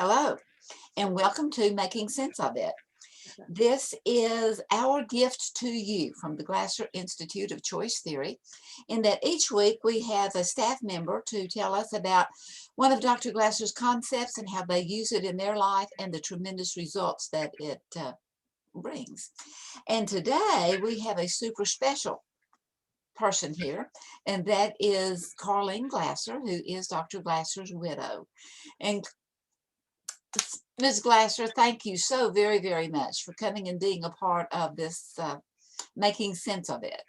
Hello, and welcome to Making Sense of It. This is our gift to you from the Glasser Institute of Choice Theory, in that each week we have a staff member to tell us about one of Dr. Glasser's concepts and how they use it in their life and the tremendous results that it brings. And today we have a super special person here, and that is Carleen Glasser, who is Dr. Glasser's widow. And Ms. Glasser, thank you so very, very much for coming and being a part of this making sense of it.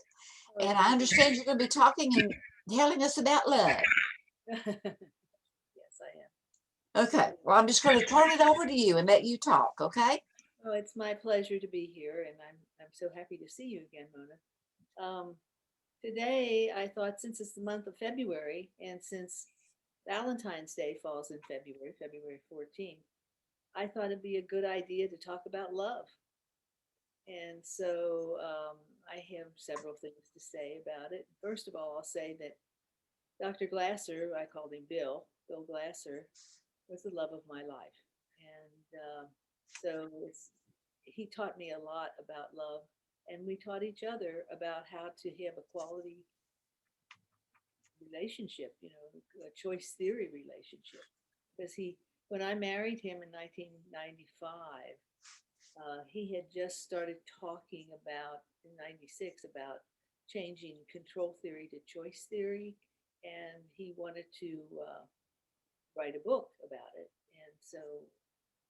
Oh, And it's I my understand you're going to be talking and telling us about love. yes, I am. Okay, well, I'm just going to turn it over to you and let you talk, okay? Oh, it's my pleasure to be here, and I'm so happy to see you again, Mona. Um, Today, I thought since it's the month of February, and since Valentine's Day falls in February, February 14th, I thought it'd be a good idea to talk about love. And so I have several things to say about it. First of all, I'll say that Dr. Glasser, I called him Bill Glasser, was the love of my life. And so he taught me a lot about love, and we taught each other about how to have a quality relationship, a choice theory relationship. Because when I married him in 1995, he had just started talking about in 96 about changing control theory to choice theory, and he wanted to write a book about it. And so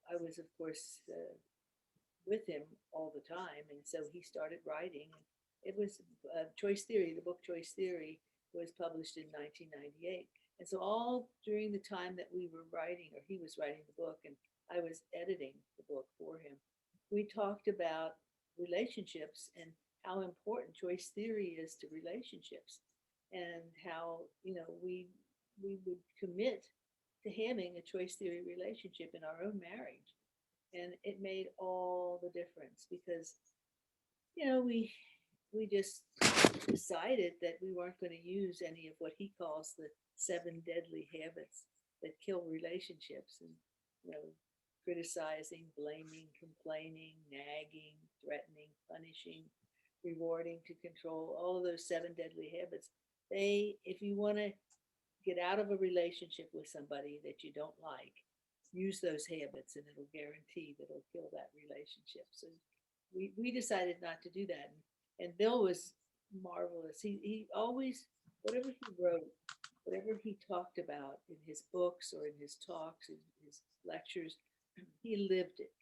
I was, of course, with him all the time. And so he started writing. It was Choice Theory, the book Choice Theory was published in 1998. And so, all during the time that we were writing, or he was writing the book, and I was editing the book for him, we talked about relationships and how important choice theory is to relationships, and how we would commit to having a choice theory relationship in our own marriage. And it made all the difference because we just decided that we weren't going to use any of what he calls the seven deadly habits that kill relationships, and you know criticizing, blaming, complaining, nagging, threatening, punishing, rewarding to control, all of those seven deadly habits. They If you want to get out of a relationship with somebody that you don't like, use those habits and it'll guarantee that it'll kill that relationship. So we decided not to do that. And Bill was marvelous. He always, whatever he wrote, whatever he talked about in his books or in his talks, in his lectures, he lived it.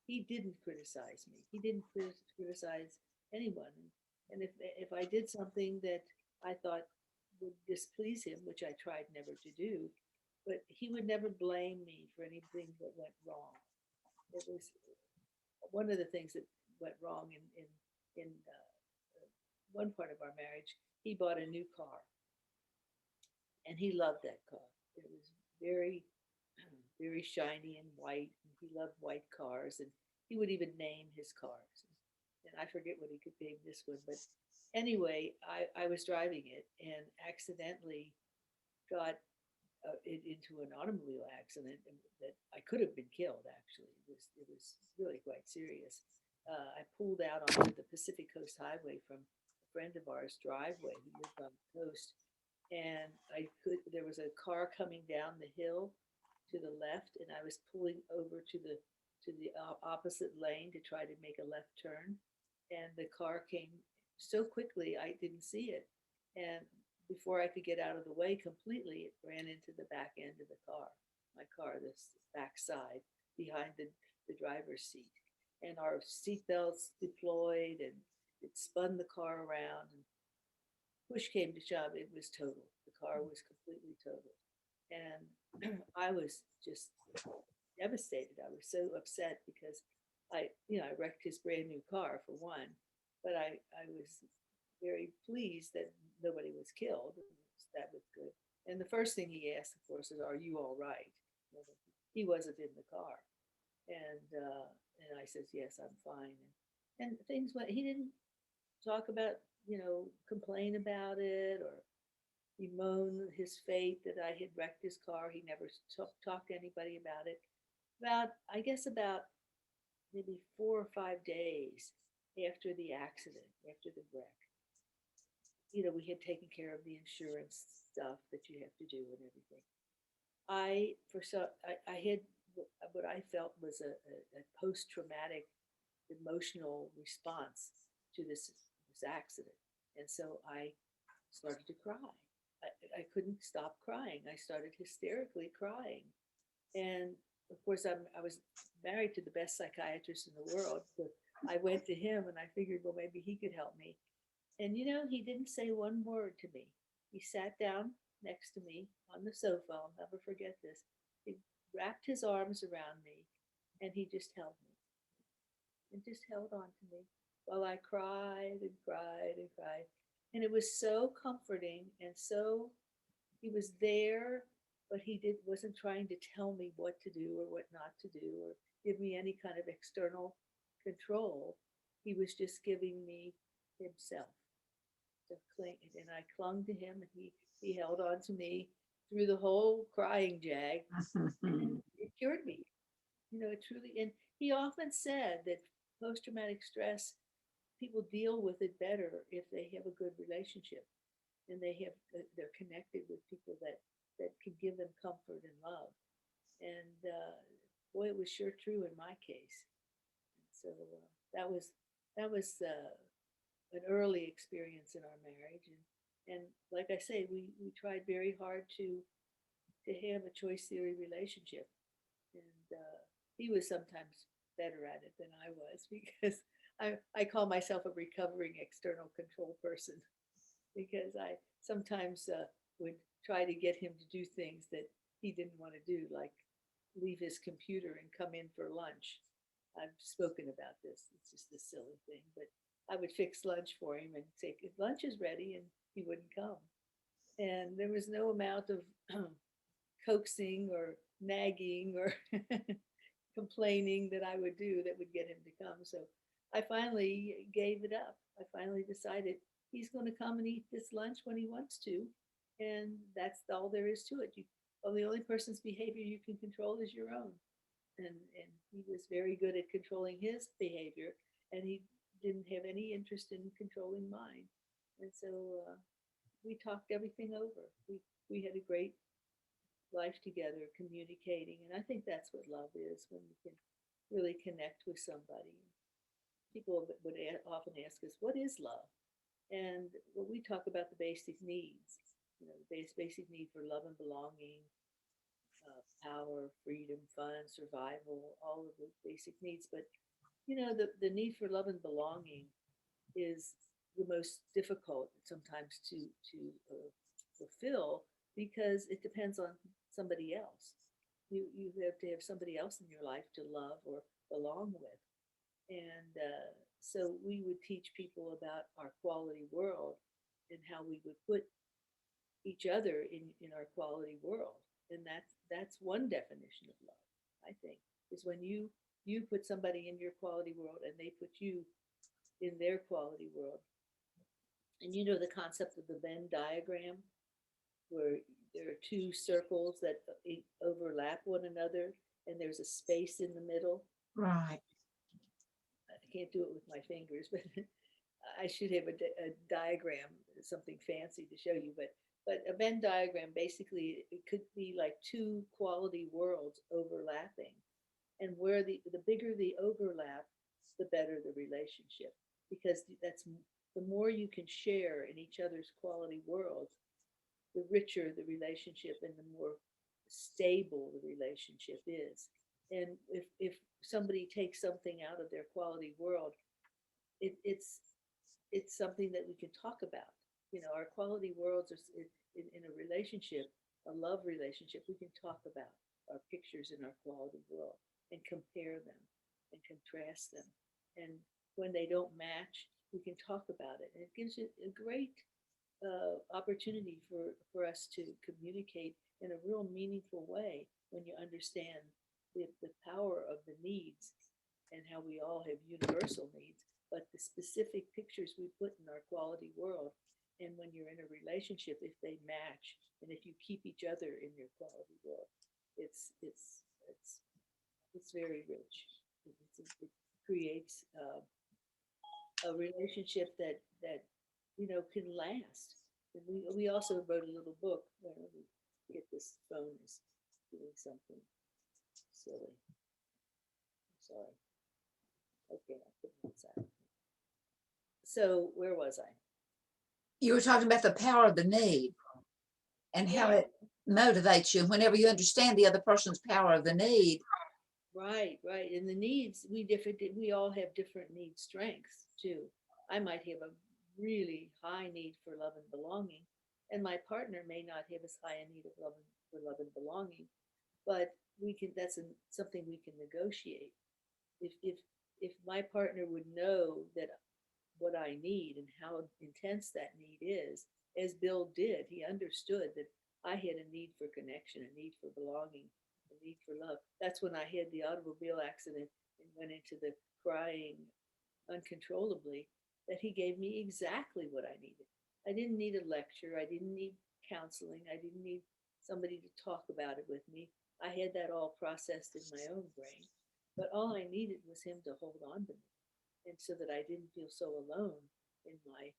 He didn't criticize me. He didn't criticize anyone. And if I did something that I thought would displease him, which I tried never to do, but he would never blame me for anything that went wrong. It was one of the things that went wrong in one part of our marriage. He bought a new car, and he loved that car. It was very, very shiny and white, and he loved white cars, and he would even name his cars. And I forget what he could name this one, but anyway, I was driving it and accidentally got into an automobile accident that I could have been killed. Actually, it was really quite serious. I pulled out onto the Pacific Coast Highway from a friend of ours' driveway. He lived on the coast, and there was a car coming down the hill to the left, and I was pulling over to the opposite lane to try to make a left turn, and the car came so quickly I didn't see it, and before I could get out of the way completely, it ran into the back end of the car, my car, this back side behind the driver's seat, and our seatbelts deployed, and it spun the car around, and push came to shove, it was total. The car was completely total. And I was just devastated. I was so upset because I wrecked his brand new car for one, but I was very pleased that nobody was killed. That was good. And the first thing he asked, of course, is, "Are you all right?" He wasn't in the car, and I says, "Yes, I'm fine." And things went. He didn't talk about, complain about it, or bemoan his fate that I had wrecked his car. He never talked to anybody about it. I guess about maybe 4 or 5 days after the accident, after the wreck, we had taken care of the insurance stuff that you have to do and everything. I had what I felt was a post traumatic emotional response to this accident, and so I started to cry. I couldn't stop crying. I started hysterically crying, and of course I was married to the best psychiatrist in the world. So I went to him, and I figured, well, maybe he could help me. And he didn't say one word to me. He sat down next to me on the sofa. I'll never forget this. He wrapped his arms around me, and he just held me and just held on to me while I cried and cried and cried. And it was so comforting, and so he was there, but wasn't trying to tell me what to do or what not to do or give me any kind of external control. He was just giving me himself to cling, and I clung to him, and he held on to me through the whole crying jag. It cured me, it truly. And he often said that post traumatic stress, people deal with it better if they have a good relationship and they're connected with people that can give them comfort and love. And boy, it was sure true in my case. So that was an early experience in our marriage, and like I say, we tried very hard to have a choice theory relationship, and he was sometimes better at it than I was because I call myself a recovering external control person because I sometimes would try to get him to do things that he didn't want to do, like leave his computer and come in for lunch. I've spoken about this. It's just a silly thing, but I would fix lunch for him and say, if lunch is ready, and he wouldn't come. And there was no amount of coaxing or nagging or complaining that I would do that would get him to come. So I finally gave it up. I finally decided he's going to come and eat this lunch when he wants to. And that's all there is to it. The only person's behavior you can control is your own. And he was very good at controlling his behavior, and he didn't have any interest in controlling mine. And so we talked everything over. We had a great life together, communicating, and I think that's what love is, when you can really connect with somebody. People would often ask us, "What is love?" And when we talk about the basic needs, the basic need for love and belonging, power, freedom, fun, survival, all of the basic needs. But the need for love and belonging is the most difficult sometimes to fulfill because it depends on somebody else. You have to have somebody else in your life to love or belong with, and so we would teach people about our quality world and how we would put each other in our quality world. And that's one definition of love, I think, is when you put somebody in your quality world and they put you in their quality world. And the concept of the Venn diagram, where there are two circles that overlap one another and there's a space in the middle. Right. I can't do it with my fingers, but I should have a diagram, something fancy to show you. But a Venn diagram, basically, it could be like two quality worlds overlapping. And where the bigger the overlap, the better the relationship. Because that's the more you can share in each other's quality worlds, the richer the relationship and the more stable the relationship is. And if somebody takes something out of their quality world, it's something that we can talk about. Our quality worlds are in a relationship, a love relationship. We can talk about our pictures in our quality world and compare them and contrast them. And when they don't match, we can talk about it. And it gives you a great opportunity for us to communicate in a real meaningful way when you understand the power of the needs and how we all have universal needs, but the specific pictures we put in our quality world And when you're in a relationship, if they match and if you keep each other in your quality world, it's it's it's it's very rich. It creates a relationship that can last. And we also wrote a little book. Well, let me get this phone is doing something silly. Sorry. Okay, I put it outside. So where was I? You were talking about the power of the need and how Yeah, it motivates you. Whenever you understand the other person's power of the need, right, right. And the needs, we all have different need strengths too. I might have a really high need for love and belonging, and my partner may not have as high a need of love and belonging, but something we can negotiate. If my partner would know that what I need and how intense that need is, as Bill did, he understood that I had a need for connection, a need for belonging, a need for love. That's when I had the automobile accident and went into the crying uncontrollably, that he gave me exactly what I needed. I didn't need a lecture. I didn't need counseling. I didn't need somebody to talk about it with me. I had that all processed in my own brain. But all I needed was him to hold on to me, and so that I didn't feel so alone in my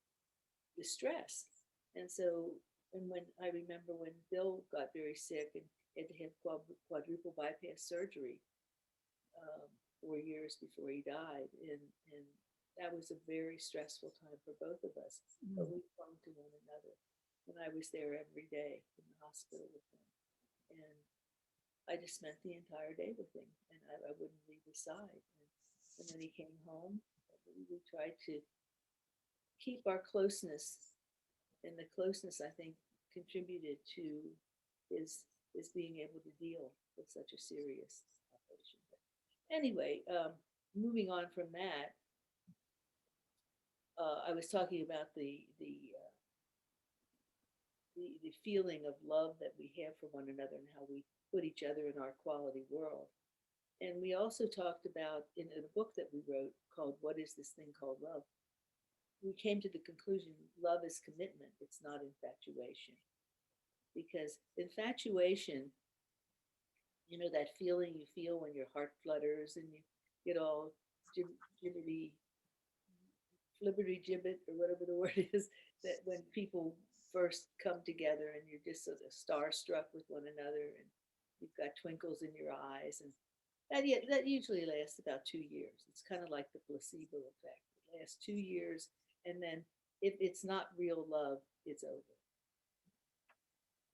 distress. And so, and when I remember when Bill got very sick and had to have quadruple bypass surgery 4 years before he died, and that was a very stressful time for both of us. But we clung to one another, and I was there every day in the hospital with him, and I just spent the entire day with him, and I wouldn't leave his side. And when he came home, we tried to keep our closeness, and the closeness, I think, contributed to his being able to deal with such a serious operation. But anyway, moving on from that, I was talking about the feeling of love that we have for one another and how we put each other in our quality world. And we also talked about in a book that we wrote called "What Is This Thing Called Love?" We came to the conclusion love is commitment, it's not infatuation. Because infatuation, that feeling you feel when your heart flutters and you get all jibberly, flibberty gibbet, or whatever the word is, that when people first come together and you're just sort of starstruck with one another and you've got twinkles in your eyes. And that usually lasts about 2 years. It's kind of like the placebo effect. It lasts 2 years, and then if it's not real love, it's over.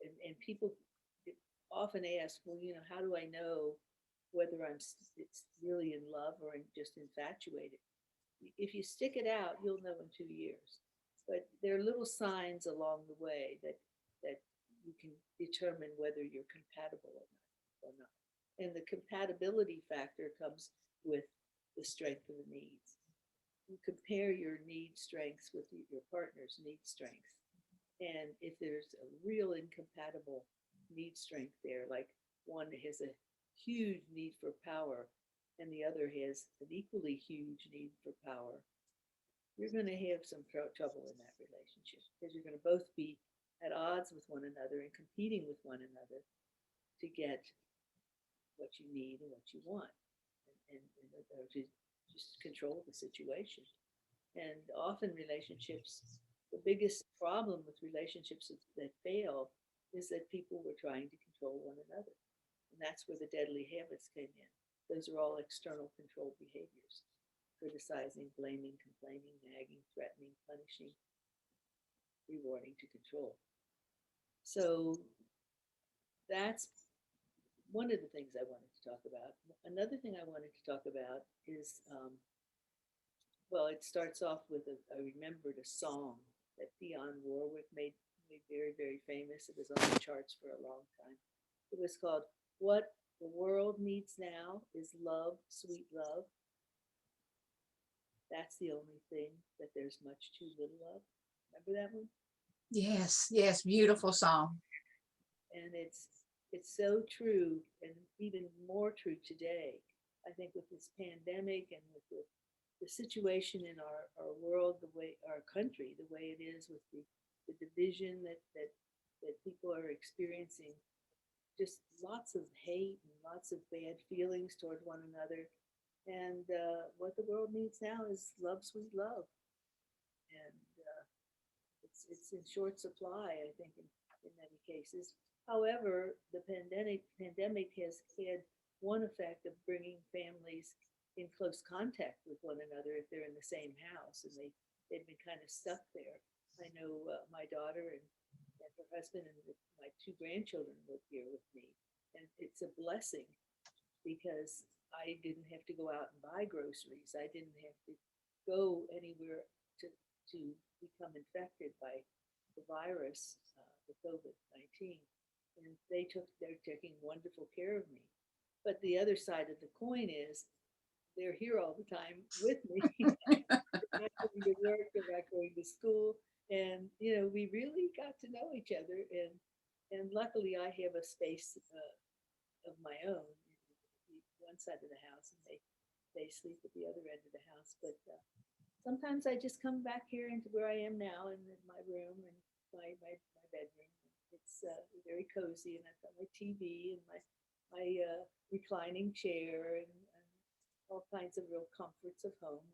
And people often ask, well, how do I know whether it's really in love or just infatuated? If you stick it out, you'll know in 2 years. But there are little signs along the way that you can determine whether you're compatible or not. And the compatibility factor comes with the strength of the needs. You compare your need strengths with your partner's need strengths. And if there's a real incompatible need strength there, like one has a huge need for power and the other has an equally huge need for power, you're going to have some trouble in that relationship, because you're going to both be at odds with one another and competing with one another to get what you need and what you want, or to just control the situation. And often relationships, the biggest problem with relationships that fail is that people were trying to control one another. And that's where the deadly habits came in. Those are all external control behaviors: criticizing, blaming, complaining, nagging, threatening, punishing, rewarding to control. So that's one of the things I wanted to talk about. Another thing I wanted to talk about is, well, it starts off with I remembered a song that Dionne Warwick made very, very famous. It was on the charts for a long time. It was called "What the World Needs Now Is Love, Sweet Love. That's the only thing that there's much too little of." Remember that one? yes, yes, beautiful song. And it's so true, and even more true today. I think with this pandemic and with the situation in our world, the way our country, the way it is with the the division that people are experiencing, just lots of hate and lots of bad feelings toward one another. And what the world needs now is love, sweet love. And it's in short supply, I think, in many cases. However, the pandemic has had one effect of bringing families in close contact with one another if they're in the same house, and they've been kind of stuck there. I know my daughter and her husband and my two grandchildren live here with me, and it's a blessing because I didn't have to go out and buy groceries. I didn't have to go anywhere to become infected by the virus, the COVID-19. And they're taking wonderful care of me. But the other side of the coin is they're here all the time with me. They're not going to work, they're not going to school. And, we really got to know each other. And luckily I have a space of my own, one side of the house, and they sleep at the other end of the house. But sometimes I just come back here into where I am now in my room and my bedroom. It's very cozy, and I've got my TV and my reclining chair and all kinds of real comforts of home.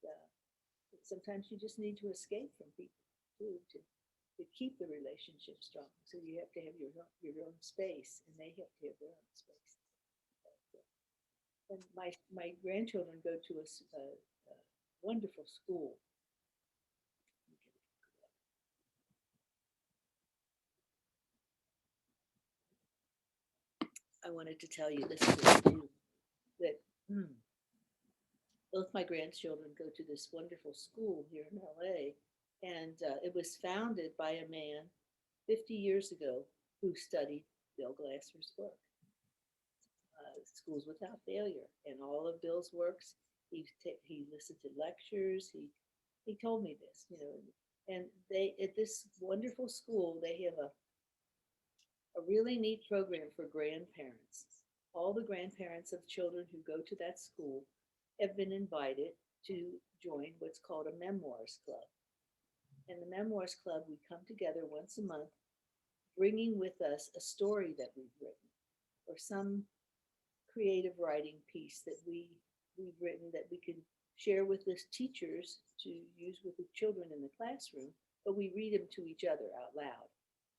And sometimes you just need to escape from people too to keep the relationship strong. So you have to have your own space, and they have to have their own space. And my grandchildren go to a wonderful school. I wanted to tell you this too, that both my grandchildren go to this wonderful school here in LA, and it was founded by a man 50 years ago who studied Bill Glasser's book, Schools Without Failure, and all of Bill's works. He listened to lectures. He told me this, and they at this wonderful school they have a really neat program for grandparents. All the grandparents of children who go to that school have been invited to join what's called a Memoirs Club. And the Memoirs Club, we come together once a month, bringing with us a story that we've written or some creative writing piece that we've written that we can share with the teachers to use with the children in the classroom, but we read them to each other out loud.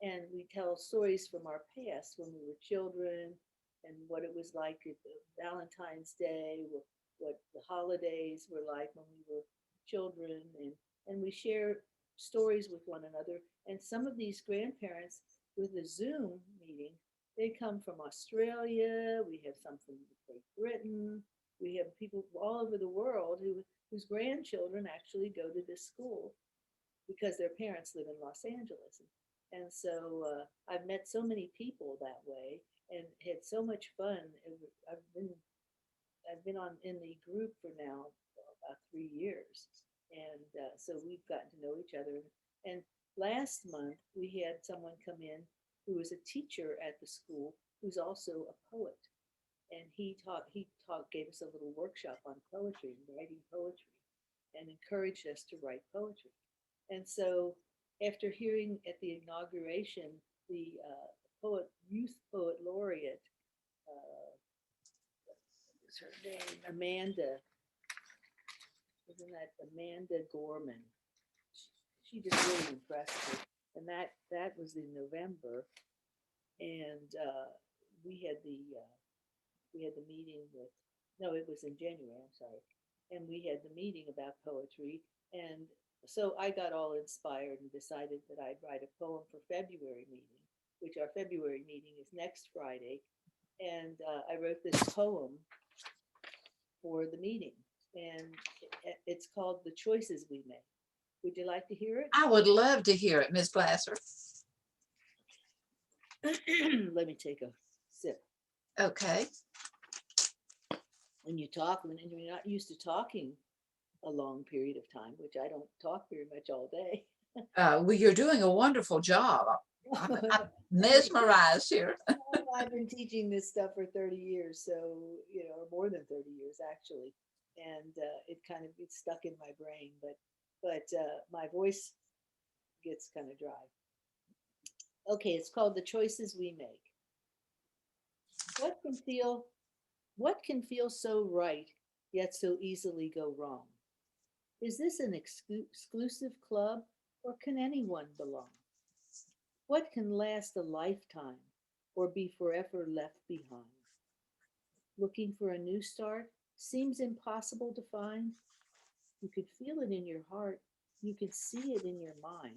And we tell stories from our past when we were children and what it was like at Valentine's Day, what the holidays were like when we were children. And we share stories with one another. And some of these grandparents with a Zoom meeting, they come from Australia. We have some from Great Britain. We have people all over the world whose grandchildren actually go to this school because their parents live in Los Angeles. And so I've met so many people that way and had so much fun. I've been in the group for now about 3 years, and so we've gotten to know each other. And last month we had someone come in who was a teacher at the school who's also a poet, and he gave us a little workshop on poetry and writing poetry, and encouraged us to write poetry. And so after hearing at the inauguration the youth poet laureate, what was her name? Amanda, isn't that Amanda Gorman? She just really impressed me. And that was in November, and we had the meeting with, no, it was in January, I'm sorry. And we had the meeting about poetry, and so I got all inspired and decided that I'd write a poem for February meeting, which our February meeting is next Friday. And I wrote this poem for the meeting, and it's called The Choices We Make. Would you like to hear it? I would love to hear it, Ms. Glasser. Let me take a sip. Okay. When you're not used to talking a long period of time, which I don't talk very much all day. Well, you're doing a wonderful job. I'm mesmerized here. I've been teaching this stuff for 30 years, so, or more than 30 years actually. And it kind of gets stuck in my brain, but my voice gets kind of dry. Okay, it's called The Choices We Make. What can feel what can feel so right yet so easily go wrong? Is this an exclusive club or can anyone belong? What can last a lifetime or be forever left behind? Looking for a new start seems impossible to find. You could feel it in your heart, you could see it in your mind.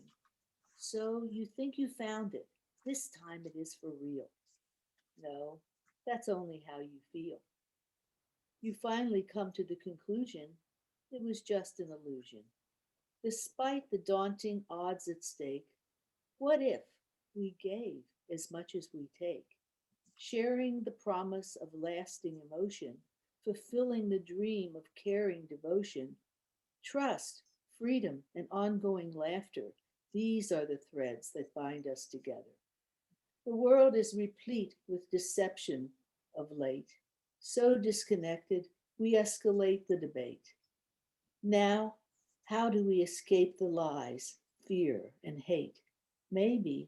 So you think you found it. This time it is for real. No, that's only how you feel. You finally come to the conclusion it was just an illusion. Despite the daunting odds at stake, what if we gave as much as we take, sharing the promise of lasting emotion, fulfilling the dream of caring devotion, trust, freedom, and ongoing laughter? These are the threads that bind us together. The world is replete with deception of late. So disconnected, we escalate the debate. Now, how do we escape the lies, fear, and hate? Maybe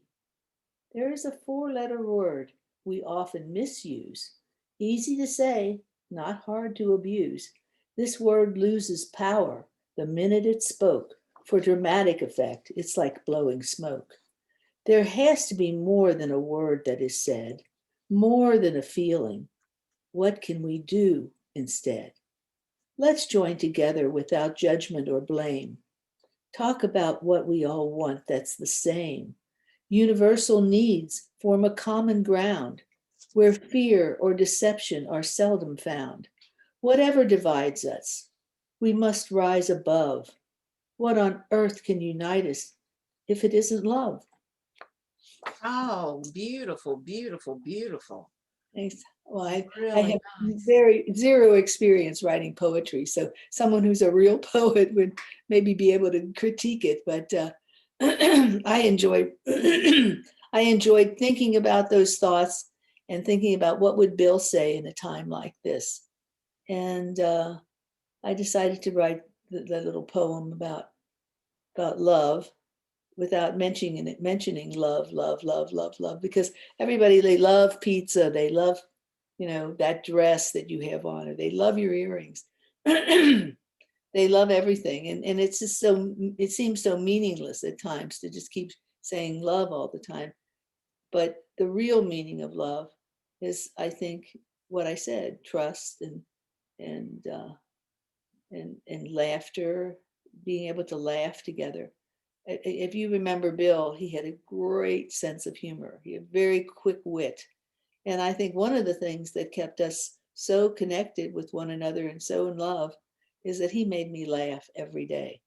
there is a four-letter word we often misuse. Easy to say, not hard to abuse. This word loses power the minute it's spoke. For dramatic effect, it's like blowing smoke. There has to be more than a word that is said, more than a feeling. What can we do instead? Let's join together without judgment or blame. Talk about what we all want that's the same. Universal needs form a common ground where fear or deception are seldom found. Whatever divides us, we must rise above. What on earth can unite us if it isn't love? Oh, beautiful, beautiful, beautiful. Thanks. Well, I Really have nice. very zero experience writing poetry, so someone who's a real poet would maybe be able to critique it. But I enjoy I enjoyed thinking about those thoughts and thinking about what would Bill say in a time like this. And I decided to write the little poem about love without mentioning love, love, love, love, love, because everybody, they love pizza, they love, that dress that you have on, or they love your earrings. They love everything. And it's just it seems so meaningless at times to just keep saying love all the time. But the real meaning of love is, I think, what I said: trust and and laughter, being able to laugh together. If you remember Bill, he had a great sense of humor. He had very quick wit. And I think one of the things that kept us so connected with one another and so in love is that he made me laugh every day.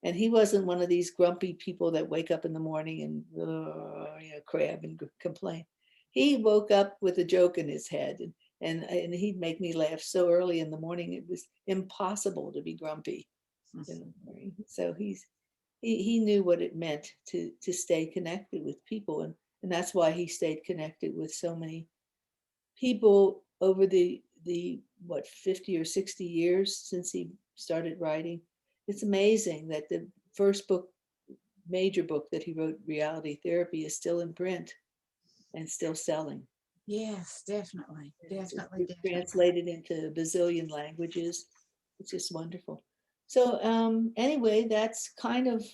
And he wasn't one of these grumpy people that wake up in the morning and crab and complain. He woke up with a joke in his head, and he'd make me laugh so early in the morning it was impossible to be grumpy in the morning. So he knew what it meant to stay connected with people, and that's why he stayed connected with so many people over the what, 50 or 60 years since he started writing. It's amazing that the first major book that he wrote, Reality Therapy, is still in print and still selling. Yes, definitely, definitely, It's definitely. translated into a bazillion languages. It's just wonderful. So anyway, that's kind of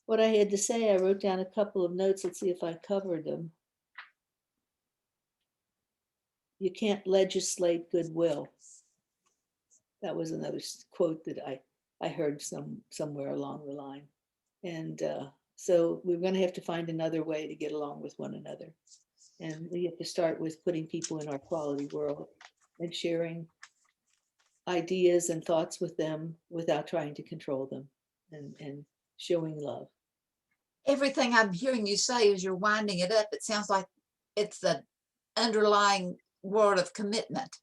what I had to say. I wrote down a couple of notes. Let's see if I covered them. You can't legislate goodwill. That was another quote that I heard somewhere along the line. And so we're going to have to find another way to get along with one another. And we have to start with putting people in our quality world and sharing ideas and thoughts with them without trying to control them, and showing love. Everything I'm hearing you say as you're winding it up, it sounds like it's the underlying word of commitment,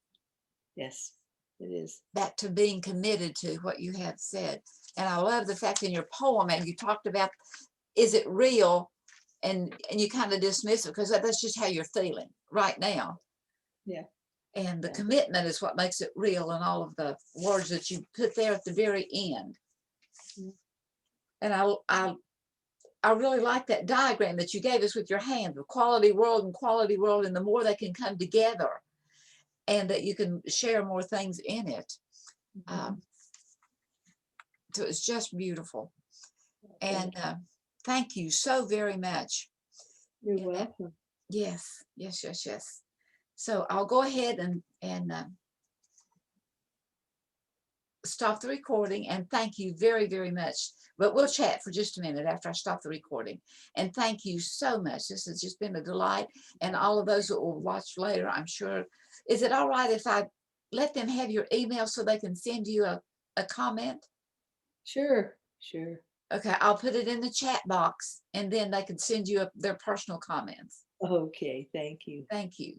Yes, it is. back to being committed to what you have said. And I love the fact in your poem, and you talked about, is it real? And you kind of dismiss it because that's just how you're feeling right now. Yeah. And the Yeah. commitment is what makes it real, and all of the words that you put there at the very end. Mm. And I really like that diagram that you gave us with your hand, the quality world and quality world, and the more they can come together and that you can share more things in it. So it's just beautiful. And thank you so very much. You're welcome. Yes, yes, yes, yes. So I'll go ahead and stop the recording, and thank you very, very much. But we'll chat for just a minute after I stop the recording. And thank you so much. This has just been a delight. And all of those that will watch later, I'm sure. Is it all right if I let them have your email so they can send you a comment? Sure, sure. Okay, I'll put it in the chat box, and then they can send you their personal comments. Okay, thank you. Thank you.